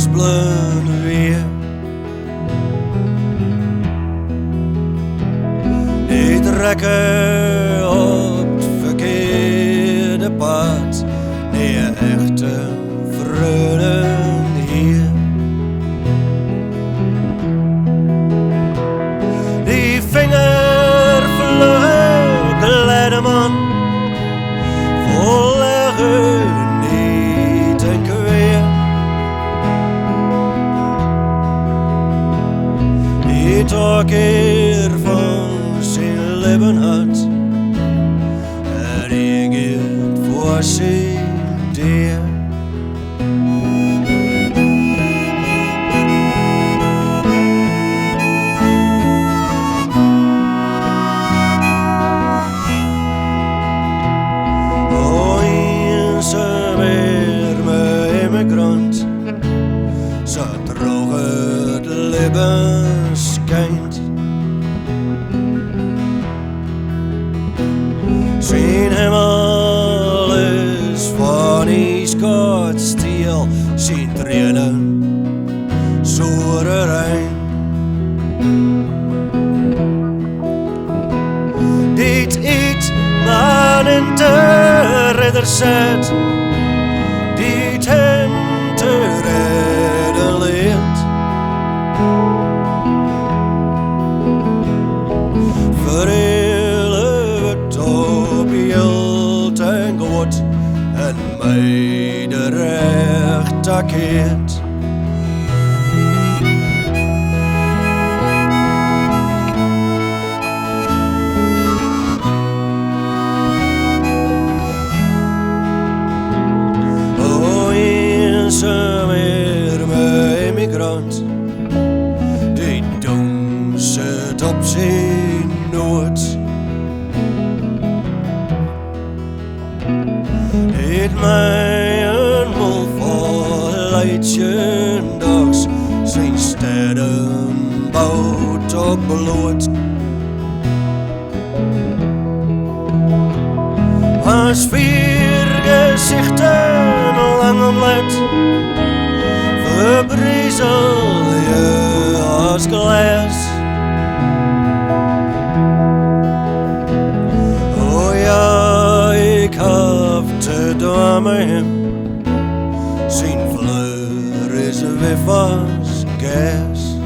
blind weer. Die trekken op het verkeerde pad, nee echte vreugde hier. Die vingervlug geleide man, vol niet en kweer. Die toch keer van zijn leven had, en die gilt voor zijn deer. Zo droog het leven schijnt. Zijn hemel is van ijskoud steel, zijn tranen zure Rijn. Dit iets man in de ridder zet, dit hem te redden leert. Verhelen het op hield en God en mij de rechter keert. Emigrant, die doen zit op zijn nood. Het mij een mol vol leidje dags, zijn sterren bouwt op bloed. Als vier gezichten lang omlet, verbriezel je als glas. Oh ja, ik heb te dromen hem, zijn vleur is wit als gas.